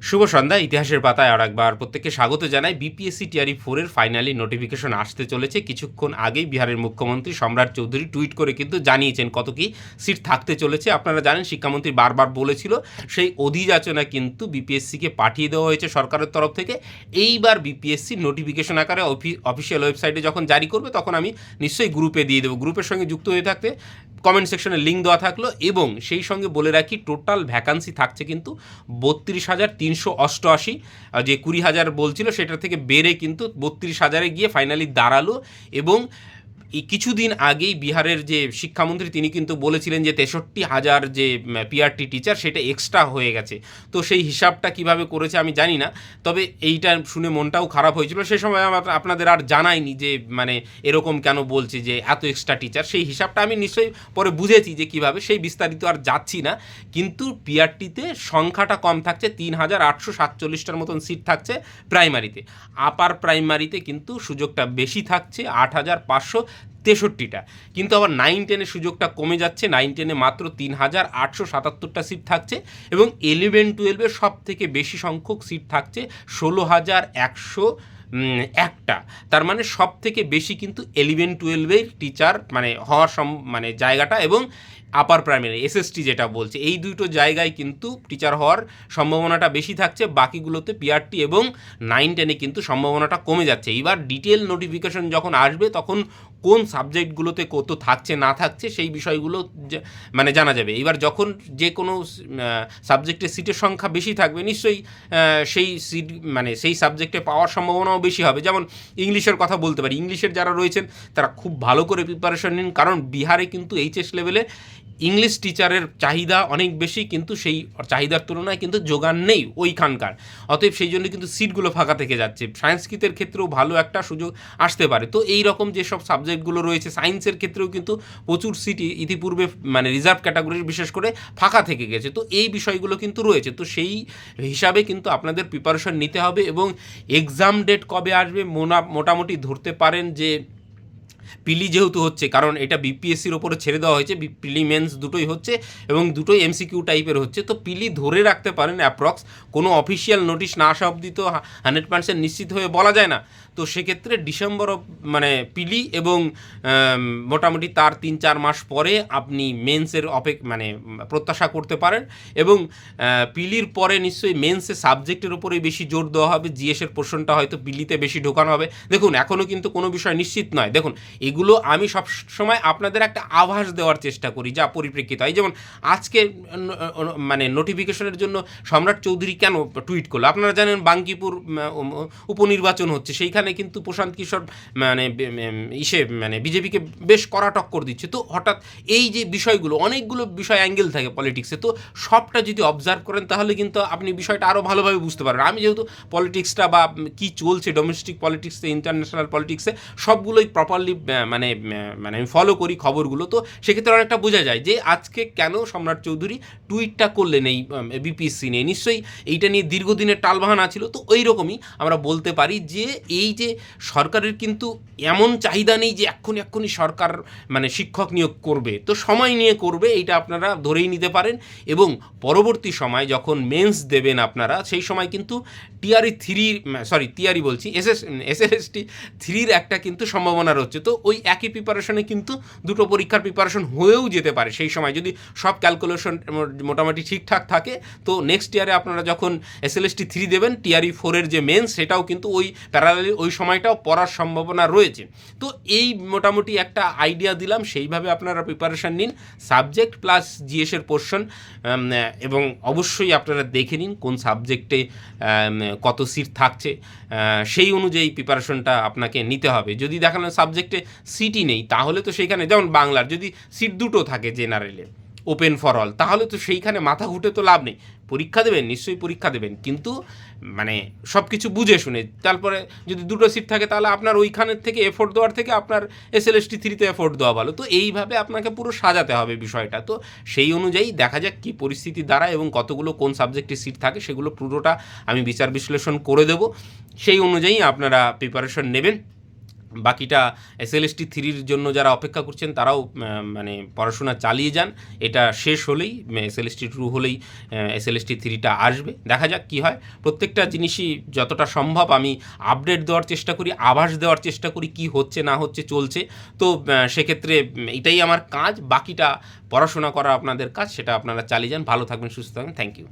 শুভ সন্ধ্যা। ইতিহাসের পাতায় আর একবার প্রত্যেককে স্বাগত জানাই। বিপিএসসি টিআরই 4 এর ফাইনালি নোটিফিকেশন আসতে চলেছে। কিছুক্ষণ আগেই বিহারের মুখ্যমন্ত্রী সম্রাট চৌধুরী টুইট করে কিন্তু জানিয়েছেন কত কি সিট থাকতে চলেছে। আপনারা জানেন শিক্ষামন্ত্রী বারবার বলেছিল সেই অধিযাচনা কিন্তু বিপিএসসিকে পাঠিয়ে দেওয়া হয়েছে সরকারের তরফ থেকে। এইবার বিপিএসসি নোটিফিকেশন আকারে অফিসিয়াল ওয়েবসাইটে যখন জারি করবে তখন আমি নিশ্চয়ই গ্রুপে দিয়ে দেবো। গ্রুপের সঙ্গে যুক্ত হয়ে থাকতে কমেন্ট সেকশনে লিঙ্ক দেওয়া থাকলো, এবং সেই সঙ্গে বলে রাখি টোটাল ভ্যাকান্সি থাকছে কিন্তু 32,388। যে 20,000 বলছিল সেটা থেকে বেড়ে কিন্তু 32,000-এ গিয়ে ফাইনালি দাঁড়ালো। এবং এই কিছুদিন আগেই বিহারের যে শিক্ষামন্ত্রী তিনি কিন্তু বলেছিলেন যে 63,000 যে পিআরটি টিচার সেটা এক্সট্রা হয়ে গেছে। তো সেই হিসাবটা কিভাবে করেছে আমি জানি না, তবে এইটা শুনে মনটাও খারাপ হয়েছিল। সে সময় আপনাদের আর জানাইনি যে মানে এরকম কেন বলছে যে এত এক্সট্রা টিচার, সেই হিসাবটা আমি নিশ্চয়ই পরে বুঝেছি যে কিভাবে, সেই বিস্তারিত আর যাচ্ছি না। কিন্তু পিআরটিতে সংখ্যাটা কম থাকছে, 3,847টার মতন সিট থাকছে প্রাইমারিতে। আপার প্রাইমারিতে কিন্তু সুযোগটা বেশি থাকছে, 8,563টা। কিন্তু আবার 9-10-এর সুযোগটা কমে যাচ্ছে, 9-10-এ মাত্র 3,877টা সিট থাকছে। এবং 11-12-এ সব থেকে বেশি সংখ্যক সিট থাকছে 16,101টা। তার মানে সব থেকে বেশি কিন্তু 11-12-এর টিচার মানে হওয়ার মানে জায়গাটা, এবং আপার প্রাইমারি এসএসটি যেটা বলছে, এই দুটো জায়গায় কিন্তু টিচার হওয়ার সম্ভাবনাটা বেশি থাকছে। বাকিগুলোতে পিআরটি এবং 9-10-এ কিন্তু সম্ভাবনাটা কমে যাচ্ছে। এইবার ডিটেল নোটিফিকেশন যখন আসবে তখন কোন সাবজেক্টগুলোতে কত থাকছে না থাকছে সেই বিষয়গুলো মানে জানা যাবে। এবার যখন যে কোনো সাবজেক্টে সিটের সংখ্যা বেশি থাকবে নিশ্চয়ই সেই সিট মানে সেই সাবজেক্টে পাওয়ার সম্ভাবনাও বেশি হবে। যেমন ইংলিশের কথা বলতে পারি, ইংলিশের যারা রয়েছেন তারা খুব ভালো করে প্রিপারেশন নিন, কারণ বিহারে কিন্তু এইচএস লেভেলে ইংলিশ টিচারের চাহিদা অনেক বেশি, কিন্তু সেই চাহিদার তুলনায় কিন্তু যোগান নেই ওইখানকার। অতএব সেই জন্য কিন্তু সিটগুলো ফাঁকা থেকে যাচ্ছে। সায়েন্সকৃতের ক্ষেত্রেও ভালো একটা সুযোগ আসতে পারে। তো এই রকম যেসব সাবজেক্টগুলো রয়েছে, সায়েন্সের ক্ষেত্রেও কিন্তু প্রচুর সিট ইতিপূর্বে মানে রিজার্ভ ক্যাটাগরির বিশেষ করে ফাঁকা থেকে গেছে। তো এই বিষয়গুলো কিন্তু রয়েছে। তো সেই হিসাবে কিন্তু আপনাদের প্রিপারেশন নিতে হবে। এবং এক্সাম ডেট কবে আসবে মোটামুটি ধরতে পারেন যে পিলি যেহেতু হচ্ছে, কারণ এটা বিপিএসসির ওপরে ছেড়ে দেওয়া হয়েছে, পিলি মেন্স দুটোই হচ্ছে এবং দুটোই এমসিকিউ টাইপের হচ্ছে। তো পিলি ধরে রাখতে পারেন অ্যাপ্রক্স, কোনো অফিসিয়াল নোটিশ না আসা অবধি তো 100% নিশ্চিত হয়ে বলা যায় না। তো সেক্ষেত্রে ডিসেম্বর মানে পিলি, এবং মোটামুটি তার 3-4 মাস পরে আপনি মেন্সের মানে প্রত্যাশা করতে পারেন। এবং পিলির পরে নিশ্চয়ই মেন্সের সাবজেক্টের ওপরেই বেশি জোর দেওয়া হবে, জিএসের পোর্শনটা হয়তো পিলিতে বেশি ঢোকানো হবে। দেখুন এখনও কিন্তু কোনো বিষয় নিশ্চিত নয়। দেখুন এগুলো আমি সব সময় আপনাদের একটা আভাস দেওয়ার চেষ্টা করি যা পরিপ্রেক্ষিত হয়। যেমন আজকে মানে নোটিফিকেশনের জন্য সম্রাট চৌধুরী কেন টুইট করলো, আপনারা জানেন বাঙ্কিপুর উপনির্বাচন হচ্ছে, সেইখানে কিন্তু প্রশান্ত কিশোর মানে মানে বিজেপিকে বেশ কড়া টক্কর দিচ্ছে। তো হঠাৎ এই যে বিষয়গুলো, অনেকগুলো বিষয় অ্যাঙ্গেল থাকে পলিটিক্সে, তো সবটা যদি অবজার্ভ করেন তাহলে কিন্তু আপনি বিষয়টা আরও ভালোভাবে বুঝতে পারবেন। আমি যেহেতু পলিটিক্সটা বা কী চলছে ডোমেস্টিক পলিটিক্সে ইন্টারন্যাশনাল পলিটিক্সে সবগুলোই প্রপারলি মানে মানে আমি ফলো করি খবরগুলো, তো সেক্ষেত্রে অনেকটা বোঝা যায় যে আজকে কেন সম্রাট চৌধুরী টুইটটা করলেন এই বিপিএসসি নিয়ে। নিশ্চয়ই এইটা নিয়ে দীর্ঘদিনের টালবাহানা ছিল। তো ওই রকমই আমরা বলতে পারি যে এই যে সরকারের কিন্তু এমন চাহিদা নেই যে এক্ষুনি সরকার মানে শিক্ষক নিয়োগ করবে, তো সময় নিয়ে করবে, এইটা আপনারা ধরেই নিতে পারেন। এবং পরবর্তী সময় যখন মেন্স দেবেন আপনারা, সেই সময় কিন্তু টিআরই বলছি এসএলএসটি 3-র একটা কিন্তু সম্ভাবনা রয়েছে। তো ওই একই প্রিপারেশনে কিন্তু দুটো পরীক্ষার প্রিপারেশন হয়েও যেতে পারে সেই সময়, যদি সব ক্যালকুলেশন মোটামুটি ঠিকঠাক থাকে। তো নেক্সট ইয়ারে আপনারা যখন এসএলএসটি 3 দেবেন, টিআরই 4-এর যে মেন্স সেটাও কিন্তু ওই প্যারালালি ওই সময়টাও পড়ার সম্ভাবনা রয়েছে। তো এই মোটামুটি একটা আইডিয়া দিলাম, সেইভাবে আপনারা প্রিপারেশান নিন, সাবজেক্ট প্লাস জিএসের পোর্শন। এবং অবশ্যই আপনারা দেখে নিন কোন সাবজেক্টে কত সিট থাকছে, সেই অনুযায়ী প্রিপারেশনটা আপনাকে নিতে হবে। যদি দেখানো সাবজেক্টে সিটই নেই তাহলে তো সেইখানে, যেমন বাংলার যদি সিট দুটো থাকে জেনারেলে ওপেন ফর অল, তাহলে তো সেইখানে মাথা ঘুটে তো লাভ নেই। পরীক্ষা দেবেন, নিশ্চয়ই পরীক্ষা দেবেন, কিন্তু মানে সব কিছু বুঝে শুনে। তারপরে যদি দুটো সিট থাকে তাহলে আপনার ওইখানের থেকে এফোর্ট দেওয়ার থেকে আপনার এসএলএসটি 3-তে এফোর্ট দেওয়া ভালো। তো এইভাবে আপনাকে পুরো সাজাতে হবে বিষয়টা। তো সেই অনুযায়ী দেখা যাক কী পরিস্থিতি দাঁড়ায় এবং কতগুলো কোন সাবজেক্টে সিট থাকে, সেগুলো পুরোটা আমি বিচার বিশ্লেষণ করে দেব। সেই অনুযায়ী আপনারা প্রিপারেশন নেবেন। বাকিটা এসএলএসটি থ্রির জন্য যারা অপেক্ষা করছেন তারাও মানে পড়াশোনা চালিয়ে যান। এটা শেষ হলেই এসএলএসটি টু হলেই এসএলএসটি থ্রিটা আসবে। দেখা যাক কী হয়। প্রত্যেকটা জিনিসই যতটা সম্ভব আমি আপডেট দেওয়ার চেষ্টা করি, আভাস দেওয়ার চেষ্টা করি কি হচ্ছে না হচ্ছে চলছে। তো সেক্ষেত্রে এটাই আমার কাজ, বাকিটা পড়াশোনা করা আপনাদের কাজ, সেটা আপনারা চালিয়ে যান। ভালো থাকবেন, সুস্থ থাকবেন। Thank you.